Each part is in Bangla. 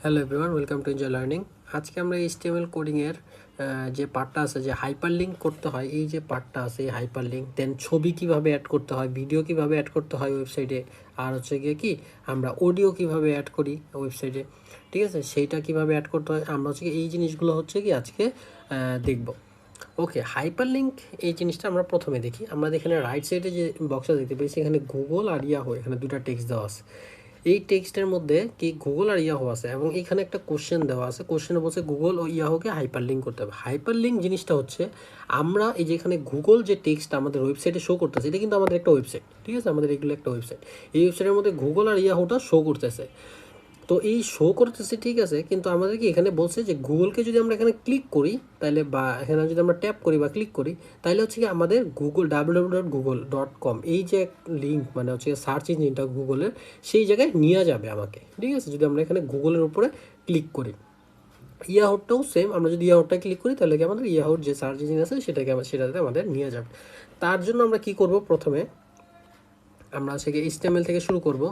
Hello everyone, welcome to enjoy learning. আজকে আমরা HTML কোডিংয়ের যে পার্টটা আছে, যে হাইপারলিঙ্ক করতে হয়, এই যে পার্টটা আছে এই হাইপারলিঙ্ক, দেন ছবি কিভাবে অ্যাড করতে হয়, ভিডিও কিভাবে অ্যাড করতে হয় ওয়েবসাইটে, আর হচ্ছে গিয়ে কি আমরা অডিও কিভাবে অ্যাড করি ওয়েবসাইটে, ঠিক আছে, সেইটা কিভাবে অ্যাড করতে হয় আমরা হচ্ছে এই জিনিসগুলো হচ্ছে কি আজকে দেখব। ওকে, হাইপারলিঙ্ক এই জিনিসটা আমরা প্রথমে দেখি। আমরা এখানে রাইট সাইডে যে বক্সটা দেখতে পেয়েছি, এখানে গুগল আর ইয়াহু, এখানে দুটা টেক্সট দেওয়া আছে। এই টেক্সটের মধ্যে কি গুগল আর ইয়াহু আছে, এবং এখানে একটা কোশ্চেন দেওয়া আছে। কোশ্চেনে বলছে গুগল ও ইয়াহুকে হাইপারলিঙ্ক করতে হবে। হাইপারলিঙ্ক জিনিসটা হচ্ছে আমরা এই যে এখানে গুগল যে টেক্সটটা আমাদের ওয়েবসাইটে শো করতেছে, এটা কিন্তু আমাদের একটা ওয়েবসাইট, ঠিক আছে, আমাদের এগুলো একটা ওয়েবসাইট। এই ওয়েবসাইটের মধ্যে গুগল আর ইয়াহুটা শো করতেছে। তো এই শো করতেছে, ঠিক আছে, কিন্তু আমাদের কি এখানে বলছে যে গুগলকে যদি আমরা এখানে ক্লিক করি, তাহলে বা এখানে যদি আমরা ট্যাপ করি বা ক্লিক করি, তাহলে হচ্ছে কি আমাদের গুগল www.google.com এই যে লিঙ্ক, মানে হচ্ছে সার্চ ইঞ্জিনটা গুগলের, সেই জায়গায় নিয়ে যাবে আমাকে, ঠিক আছে, যদি আমরা এখানে গুগলের উপরে ক্লিক করি। ইয়াহুটাও সেম, আমরা যদি ইয়াহুটা ক্লিক করি তাহলে কি আমাদের ইয়াহুর যে সার্চ ইঞ্জিন আছে সেটাতে আমাদের নিয়ে যাবে। তার জন্য আমরা কি করব, প্রথমে আমরা হচ্ছে HTML থেকে শুরু করব।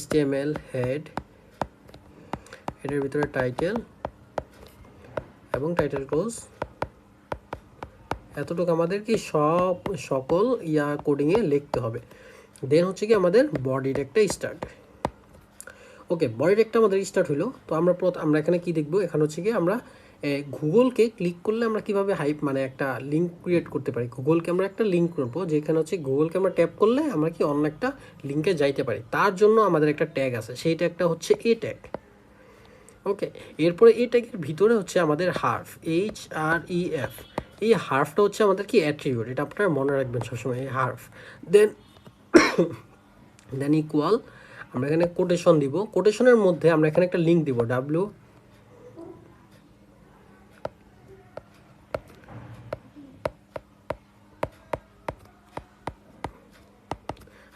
HTML হেড, হেডের ভিতরে টাইটেল এবং টাইটেল ক্লোজ, এতটুকু আমাদের কি সকল কোডিংয়ে লিখতে হবে। দেন হচ্ছে কি আমাদের বডি ট্যাগটা স্টার্ট। ওকে, বডি ট্যাগটা আমাদের স্টার্ট হলো। তো আমরা এখানে কি দেখব, এখানে হচ্ছে কি আমরা গুগলকে ক্লিক করলে আমরা কিভাবে মানে একটা লিঙ্ক ক্রিয়েট করতে পারি। গুগলকে আমরা একটা লিঙ্ক করবো, যেখানে হচ্ছে গুগলকে আমরা ট্যাপ করলে আমরা কি অন্য একটা লিঙ্কে যাইতে পারি। তার জন্য আমাদের একটা ট্যাগ আছে, সেই ট্যাগটা হচ্ছে এ ট্যাগ। ওকে, এরপরে এই ট্যাগের ভিতরে হচ্ছে আমাদের হার্ফ, HREF। এই হার্ফটা হচ্ছে আমাদের কি অ্যাট্রিবিউট, এটা আপনারা মনে রাখবেন সবসময়, এই হার্ফ। দেন দেন ইকুয়াল, আমরা এখানে কোটেশন দিব। কোটেশনের মধ্যে আমরা এখানে একটা লিঙ্ক দিব,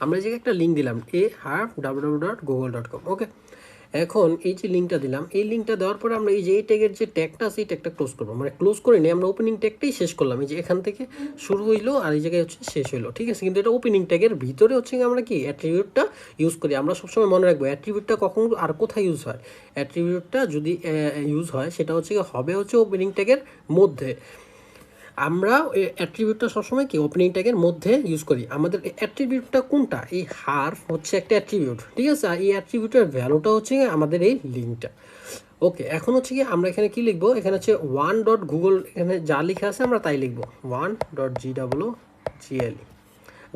আমরা এই জায়গায় একটা লিঙ্ক দিলাম, harf.www.google.com। ওকে, এখন এই যে লিঙ্কটা দিলাম, এই লিঙ্কটা দেওয়ার পরে আমরা এই যে এই ট্যাগের যে ট্যাগটা আছে, এই ট্যাগটা ক্লোজ করবো। মানে ক্লোজ করে নিই, আমরা ওপেনিং ট্যাগটাই শেষ করলাম। এই যে এখান থেকে শুরু হইলো আর এই জায়গায় হচ্ছে শেষ হইলো, ঠিক আছে, কিন্তু এটা ওপেনিং ট্যাগের ভিতরে হচ্ছে আমরা কি অ্যাট্রিবিউটটা ইউজ করি। আমরা সবসময় মনে রাখবো অ্যাট্রিবিউটটা কখন আর কোথায় ইউজ হয়। অ্যাট্রিবিউটটা যদি ইউজ হয়, সেটা হচ্ছে ওপেনিং ট্যাগের মধ্যে। আমরা অ্যাট্রিবিউটটা সবসময় কি ওপেনিং ট্যাগের মধ্যে ইউজ করি। আমাদের অ্যাট্রিবিউটটা কোনটা, এই হার্ফ হচ্ছে একটা অ্যাট্রিবিউট, ঠিক আছে, আর এই অ্যাট্রিবিউটের ভ্যালুটা হচ্ছে আমাদের এই লিঙ্কটা। ওকে, এখন হচ্ছে কি আমরা এখানে কি লিখবো, এখানে হচ্ছে one.google, এখানে যা লেখা আছে আমরা তাই লিখবো, one.google,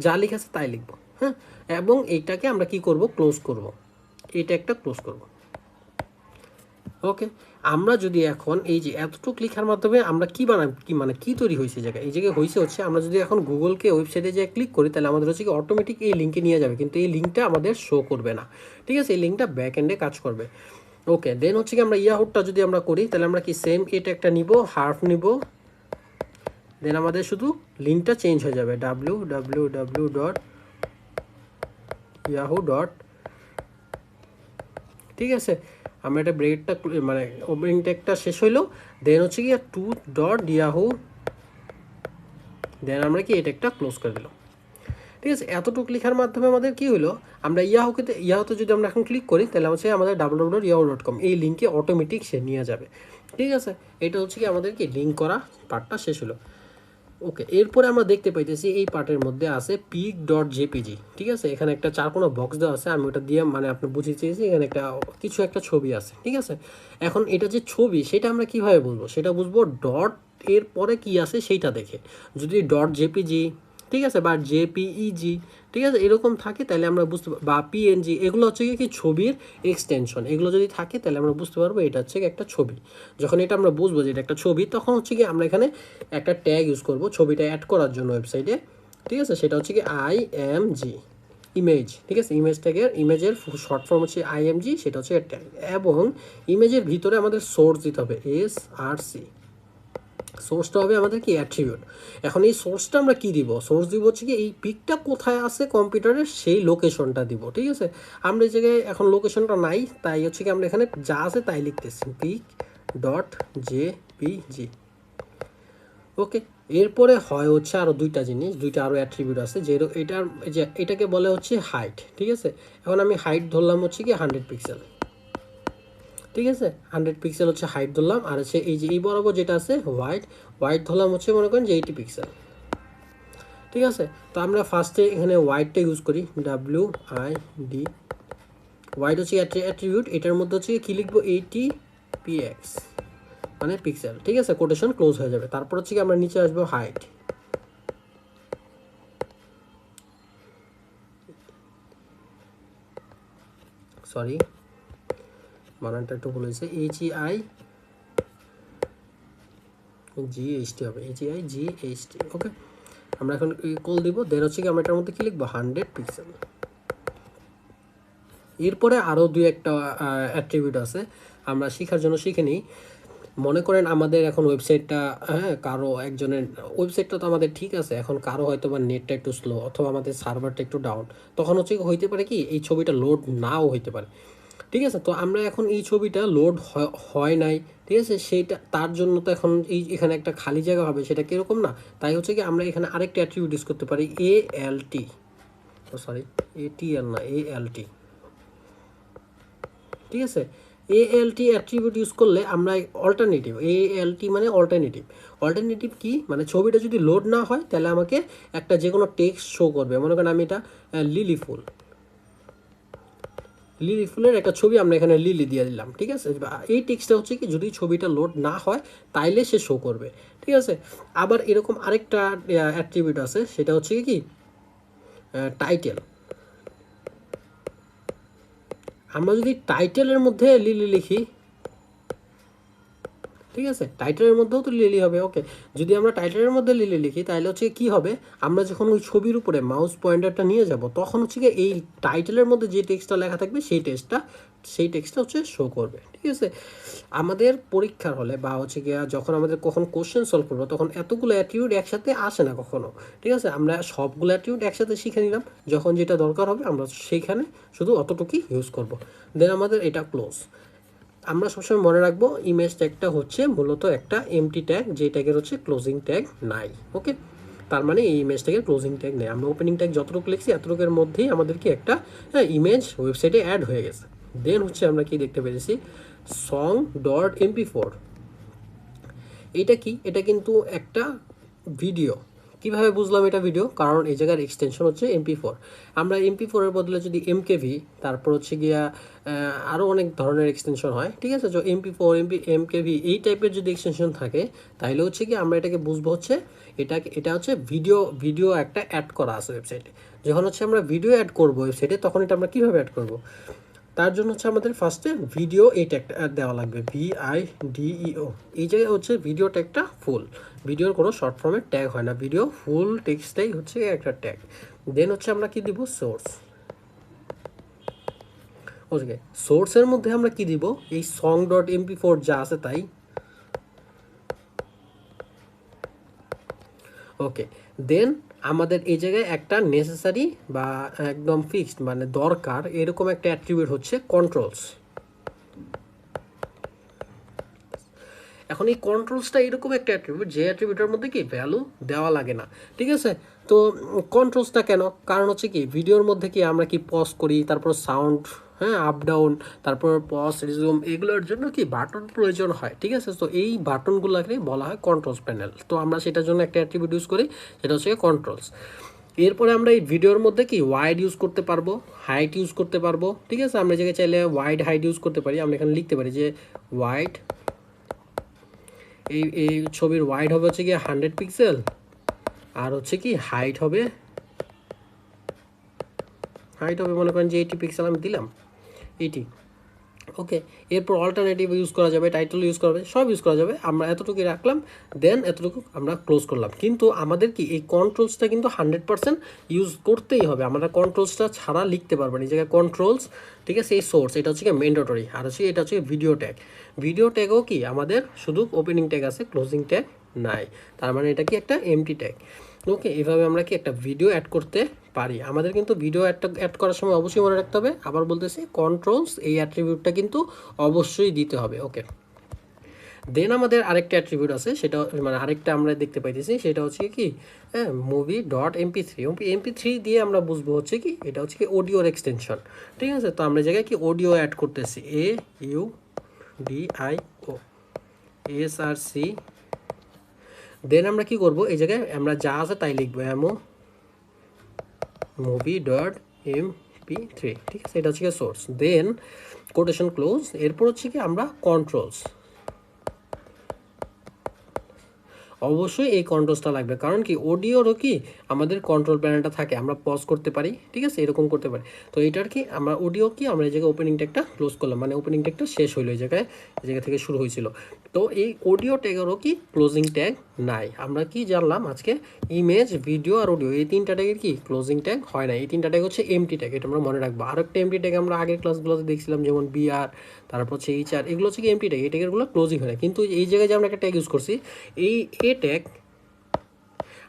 যা লেখা আছে তাই লিখবো, হ্যাঁ। এবং এইটাকে আমরা কি করব, ক্লোজ করব, এইটা একটা ক্লোজ করব। ওকে, আমরা যদি এখন এই যে এতটুকু লেখার মাধ্যমে আমরা কি বানাই, কি তৈরি হয়েছে জায়গায়, এই জায়গায় হয়েছে হচ্ছে আমরা যদি এখন গুগলকে ওয়েবসাইটে যে ক্লিক করি, তাহলে আমাদের হচ্ছে কি অটোমেটিক এই লিঙ্কে নিয়ে যাবে, কিন্তু এই লিঙ্কটা আমাদের শো করবে না, ঠিক আছে, এই লিঙ্কটা ব্যাক এন্ডে কাজ করবে। ওকে, দেন হচ্ছে কি আমরা ইয়াহুটা যদি আমরা করি, তাহলে আমরা কি সেম এটা একটা নিব, হার্ফ নিব, দেন আমাদের শুধু লিঙ্কটা চেঞ্জ হয়ে যাবে, www.yahoo. ঠিক আছে, আমরা এটা ব্রেকটা মানে ওপেনিং ট্যাগটা শেষ হইলো। দেন হচ্ছে কি to.yahoo, দেন আমরা কি এটা একটা ক্লোজ করে দিলাম, ঠিক আছে। এতটুকু লেখার মাধ্যমে আমাদের কি হলো, আমরা ইয়াহুতে যদি আমরা এখন ক্লিক করি, তাহলে হচ্ছে আমাদের www.yahoo.com এই লিঙ্কে অটোমেটিক সে নিয়ে যাবে, ঠিক আছে। এটা হচ্ছে কি আমাদের কি লিঙ্ক করা পার্টটা শেষ হলো। ওকে, এরপরে আমরা দেখতে পাইতেছি এই পার্টের মধ্যে আছে pic.jpg, ঠিক আছে, এখানে একটা চারকোনা বক্স দেওয়া আছে, আমি ওটা দিয়ে মানে আপনি বুঝিয়ে চেয়েছি, এখানে একটা ছবি আছে, ঠিক আছে। এখন এটা যে ছবি, সেটা আমরা কিভাবে বুঝবো, সেটা বুঝবো ডট এর পরে কি আছে সেইটা দেখে। যদি .jpg, ঠিক আছে, বা জেপিইজি, ঠিক আছে, এরকম থাকে, তাহলে আমরা বুঝতে পারবো, বা পিএনজি, এগুলো হচ্ছে কি ছবির এক্সটেনশন, এগুলো যদি থাকে তাহলে আমরা বুঝতে পারবো এটা হচ্ছে একটা ছবি। যখন এটা আমরা বুঝবো যে এটা একটা ছবি, তখন হচ্ছে কি আমরা এখানে একটা ট্যাগ ইউজ করব ছবিটা অ্যাড করার জন্য ওয়েবসাইটে, ঠিক আছে, সেটা হচ্ছে কি IMG, ইমেজ, ঠিক আছে, ইমেজের শর্ট ফর্ম হচ্ছে IMG, সেটা হচ্ছে ট্যাগ। এবং ইমেজের ভিতরে আমাদের সোর্স দিতে হবে, SRC, সোর্সটা হবে আমাদের কি অ্যাট্রিবিউট। এখন এই সোর্সটা আমরা কি দিব, সোর্স দিব হচ্ছে কি এই পিকটা কোথায় আছে কম্পিউটারের সেই লোকেশনটা দিব, ঠিক আছে। আমরা এই জায়গায় এখন লোকেশনটা নাই, তাই হচ্ছে কি আমরা এখানে যা আছে তাই লিখতেছি, pic.jpg। ওকে, এরপরে হয় হচ্ছে আরও দুইটা আরও অ্যাট্রিবিউট আছে, এটাকে বলে হচ্ছে হাইট, ঠিক আছে। এখন আমি হাইট ধরলাম হচ্ছে কি 100 পিক্সেল, ঠিক আছে 100 পিক্সেল হচ্ছে হাইট ধরলাম, আর হচ্ছে এই যে এই বরাবর যেটা আছে হোয়াইট ধরলাম হচ্ছে মনে করেন যে 80 পিক্সেল। ঠিক আছে, তো আমরা ফার্স্টে এখানে হোয়াইটটা ইউজ করি, WID, হোয়াইট হচ্ছে অ্যাট্রিবিউট, এটার মধ্যে হচ্ছে কি লিখবো 80px মানে পিক্সেল। ঠিক আছে, কোটেশন ক্লোজ হয়ে যাবে। তারপর হচ্ছে কি আমরা নিচে আসবো হাইট, সরি বানানটা একটু ভুল হয়েছে, HEIGHT হবে, HEIGHT। ওকে, আমরা এখন কল দিব, দেন হচ্ছে কি আমরা এটার মধ্যে কি লিখবো 100 পিক্সেল। এরপরে আরও দুই একটা অ্যাট্রিবিউট আছে, আমরা শেখার জন্য শিখে নিই। মনে করেন আমাদের এখন ওয়েবসাইটটা, হ্যাঁ কারো একজনের ওয়েবসাইটটা তো আমাদের ঠিক আছে, এখন কারো হয়তো বা নেটটা একটু স্লো অথবা আমাদের সার্ভারটা একটু ডাউন, তখন হচ্ছে হইতে পারে কি এই ছবিটা লোড নাও হইতে পারে। ঠিক আছে, তো আমরা এখন এই ছবিটা লোড হয় নাই, ঠিক আছে, সেইটা তার জন্য তো এখন এখানে একটা খালি জায়গা হবে, সেটা কীরকম না, তাই হচ্ছে কি আমরা এখানে আরেকটা অ্যাট্রিবিউট ইউজ করতে পারি, ALT, সরি ATL না, ALT। ঠিক আছে, ALT অ্যাট্রিবিউট ইউজ করলে আমরা অল্টারনেটিভ, ALT মানে অল্টারনেটিভ কি মানে ছবিটা যদি লোড না হয় তাহলে আমাকে একটা যে কোনো টেক্সট শো করবে। মনে করেন আমি এটা লিলি ফুলের একটা ছবি আমরা এখানে লিলি দিয়ে দিলাম। ঠিক আছে, এই টেক্সটটা হচ্ছে কি যদি ছবিটা লোড না হয় তাইলে সে শো করবে। ঠিক আছে, আবার এরকম আরেকটা অ্যাট্রিবিউট আছে, সেটা হচ্ছে কি টাইটেল। আমরা যদি টাইটেলের মধ্যে লিলি লিখি, ঠিক আছে, টাইটেলের মধ্যেও তো লিলি হবে। ওকে, যদি আমরা টাইটেলের মধ্যে লিলি লিখি তাহলে হচ্ছে কি হবে, আমরা যখন ওই ছবির উপরে মাউস পয়েন্টারটা নিয়ে যাব তখন হচ্ছে কি এই টাইটেলের মধ্যে যে টেক্সটটা লেখা থাকবে সেই টেক্সটটা হচ্ছে শো করবে। ঠিক আছে, আমাদের পরীক্ষার হলে বা হচ্ছে গিয়া যখন আমাদের কখন কোশ্চেন সলভ করবো তখন এতগুলো অ্যাট্রিবিউট একসাথে আসে না কখনো। ঠিক আছে, আমরা সবগুলো অ্যাট্রিবিউট একসাথে শিখে নিলাম, যখন যেটা দরকার হবে আমরা সেইখানে শুধু অতটুকুই ইউজ করব। দেন আমাদের এটা ক্লোজ। আমরা সবসময় মনে রাখবো ইমেজ ট্যাগটা হচ্ছে মূলত একটা এমটি ট্যাগ, যে ট্যাগের হচ্ছে ক্লোজিং ট্যাগ নাই। ওকে, তার মানে এই ইমেজ ট্যাগের ক্লোজিং ট্যাগ নেই, আমরা ওপেনিং ট্যাগ যতটুকু লিখছি এতটুকুর মধ্যেই আমাদের কি একটা ইমেজ ওয়েবসাইটে অ্যাড হয়ে গেছে। দেন হচ্ছে আমরা কি দেখতে পেরেছি song.mp4, এটা কি, এটা কিন্তু একটা ভিডিও। কিভাবে বুঝলাম এটা ভিডিও, কারণ এই জায়গার এক্সটেনশন হচ্ছে MP4। আমরা MP4 এর বদলে যদি MKV, তারপর হচ্ছে গিয়া আরও অনেক ধরনের এক্সটেনশন হয়। ঠিক আছে, তো MP4 MKV এই টাইপের যদি এক্সটেনশন থাকে তাহলে হচ্ছে কি আমরা এটাকে বুঝবো হচ্ছে এটা হচ্ছে ভিডিও একটা অ্যাড করা আছে ওয়েবসাইটে। যখন হচ্ছে আমরা ভিডিও অ্যাড করবো ওয়েবসাইটে তখন এটা আমরা কীভাবে অ্যাড করবো, তার জন্য হচ্ছে আমাদের ফার্স্টে ভিডিও এই ট্যাগটা দেওয়া লাগবে, VIDEO। এই জায়গায় হচ্ছে ভিডিও ট্যাগটা ফুল, ভিডিওর কোনো শর্ট ফর্মের ট্যাগ হয় না, ভিডিও ফুল টেক্সটটাই হচ্ছে একটা ট্যাগ। দেন হচ্ছে আমরা কি দিব সোর্স। ওকে, সোর্সের মধ্যে আমরা কি দিব, এই song.mp4 যা আছে তাই। ওকে, দেন আমাদের এই জায়গায় একটা নেসেসারি বা একদম ফিক্সড মানে দরকার এরকম একটা অ্যাট্রিবিউট হচ্ছে কন্ট্রোলস। এখন এই কন্ট্রোলসটা এরকম একটা অ্যাট্রিবিউট যে অ্যাট্রিবিউটের মধ্যে কি ভ্যালু দেওয়া লাগে না। ঠিক আছে, তো কন্ট্রোলসটা কেন, কারণ হচ্ছে কি ভিডিওর মধ্যে কি আমরা কি পজ করি, তারপর সাউন্ড, হ্যাঁ আপ ডাউন, তারপর পজ রিজুম, এগুলোর জন্য কি বাটন প্রয়োজন হয়। ঠিক আছে, তো এই বাটনগুলোকে বলা হয় কন্ট্রোলস প্যানেল। তো আমরা সেটার জন্য একটা অ্যাট্রিবিউট ইউজ করি, সেটা হচ্ছে কন্ট্রোলস। এরপরে আমরা এই ভিডিওর মধ্যে কি ওয়াইড ইউজ করতে পারবো, হাইট ইউজ করতে পারবো। ঠিক আছে, আমরা জায়গায় চাইলে ওয়াইড হাইট ইউজ করতে পারি। আমরা এখানে লিখতে পারি যে ওয়াইড, এই ছবির ওয়াইড হবে হচ্ছে কি 100 পিক্সেল, আর হচ্ছে কি হাইট হবে মনে করেন যে 80 পিক্সেল আমি দিলাম 80। ওকে, এরপর অল্টারনেটিভ ইউজ করা যাবে, টাইটেল ইউজ করা যাবে, সব ইউজ করা যাবে। আমরা এতটুকু রাখলাম, দেন এতটুকু আমরা ক্লোজ করলাম। কিন্তু আমাদের কি এই কন্ট্রোলসটা কিন্তু 100% ইউজ করতেই হবে, আমরা কন্ট্রোলসটা ছাড়া লিখতে পারবো না। এই জায়গায় কন্ট্রোলস, ঠিক আছে, এই সোর্স এটা হচ্ছে কি ম্যান্ডেটরি, আর হচ্ছে এটা হচ্ছে ভিডিও ট্যাগও কি আমাদের শুধু ওপেনিং ট্যাগ আছে, ক্লোজিং ট্যাগ নাই, তার মানে এটা কি একটা এমটি ট্যাগ। ওকে, এভাবে আমরা কি একটা ভিডিও অ্যাড করতে পারি। আমাদের কিন্তু ভিডিও অ্যাড করার সময় অবশ্যই মনে রাখতে হবে, আবার বলতেছি কন্ট্রোলস এই অ্যাট্রিবিউটটা কিন্তু অবশ্যই দিতে হবে। ওকে, দেন আমাদের আরেকটা অ্যাট্রিবিউট আছে, সেটা মানে আরেকটা আমরা দেখতে পাইতেছি, সেটা হচ্ছে কি movie.mp3 দিয়ে আমরা বুঝবো হচ্ছে কি এটা হচ্ছে কি অডিওর এক্সটেনশন। ঠিক আছে, তো আমরা জায়গায় কি অডিও অ্যাড করতেছি, AU DIO SRC, দেন আমরা কি করব, এই জায়গায় আমরা যা আছে তাই লিখবো, এমও movie.mp3, ঠিক আছে, এটা হচ্ছে সোর্স, দেন কোটেশন ক্লোজ, এরপর হচ্ছে কি আমরা কন্ট্রোলস, অবশ্যই এই কন্ট্রোলসটা লাগবে, কারণ কি অডিওরও কি আমাদের কন্ট্রোল প্যানেলটা থাকে, আমরা পজ করতে পারি, ঠিক আছে, এরকম করতে পারি। তো এটার কি আমরা অডিও কি আমরা এই জায়গায় ওপেনিং ট্যাগটা ক্লোজ করলাম, মানে ওপেনিং ট্যাগটা শেষ হইলো, এই জায়গা থেকে শুরু হয়েছিল। তো এই অডিও ট্যাগেরও কি ক্লোজিং ট্যাগ নাই। আমরা কি জানলাম আজকে, ইমেজ, ভিডিও আর অডিও এই তিনটা ট্যাগের কি ক্লোজিং ট্যাগ হয় না, এই তিনটা ট্যাগ হচ্ছে এমটি ট্যাগ, এটা আমরা মনে রাখবো। আর একটা এমটি ট্যাগ আমরা আগের ক্লাসগুলোতে দেখছিলাম, যেমন বিআর, তারপর হচ্ছে এইচআর, এগুলো হচ্ছে কি এমটি ট্যাগ, এই ট্যাগেরগুলো ক্লোজিং হয় না। কিন্তু এই জায়গায় যে আমরা একটা ট্যাগ ইউজ করছি, এই এ ট্যাগ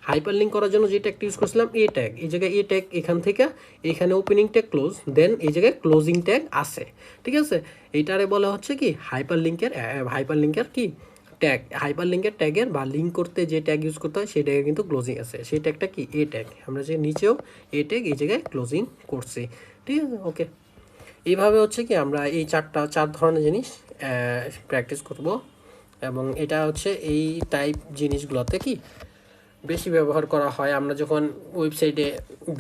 হাইপারলিঙ্ক করার জন্য যে ট্যাগটা ইউজ করছিলাম, এ ট্যাগ, এই জায়গায় এ ট্যাগ, এখান থেকে এখানে ওপেনিং ট্যাগ ক্লোজ, দেন এই জায়গায় ক্লোজিং ট্যাগ আছে, ঠিক আছে। এইটারে বলা হচ্ছে কি হাইপারলিঙ্কের কি ট্যাগ, হাইপারলিঙ্কের ট্যাগের বা লিঙ্ক করতে যে ট্যাগ ইউজ করতে হয় সেই ট্যাগের কিন্তু ক্লোজিং আছে, সেই ট্যাগটা কি এ ট্যাগ, আমরা যে নিচেও এ ট্যাগ এই জায়গায় ক্লোজিং করছি, ঠিক আছে, ওকে। এইভাবে হচ্ছে কি আমরা এই চার ধরনের জিনিস প্র্যাকটিস করব, এবং এটা হচ্ছে এই টাইপ জিনিসগুলোতে কি বেশি ব্যবহার করা হয়। আমরা যখন ওয়েবসাইটে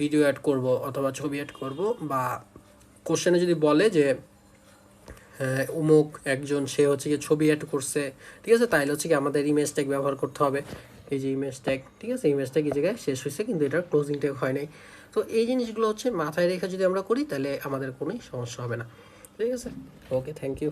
ভিডিও অ্যাড করব অথবা ছবি অ্যাড করব, বা কোশ্চেনে যদি বলে যে অমুক একজন সে হচ্ছে কি ছবি অ্যাড করছে, ঠিক আছে, তাইলে হচ্ছে কি আমাদের ইমেজ ট্যাগ ব্যবহার করতে হবে, এই যে ইমেজ ট্যাগ, ঠিক আছে, ইমেজ ট্যাগ এই জায়গায় শেষ হয়েছে, কিন্তু এটার ক্লোজিং ট্যাগ হয় নাই। তো এই জিনিসগুলো হচ্ছে মাথায় রেখে যদি আমরা করি, তাহলে আমাদের কোনোই সমস্যা হবে না, ঠিক আছে, ওকে, থ্যাংক ইউ।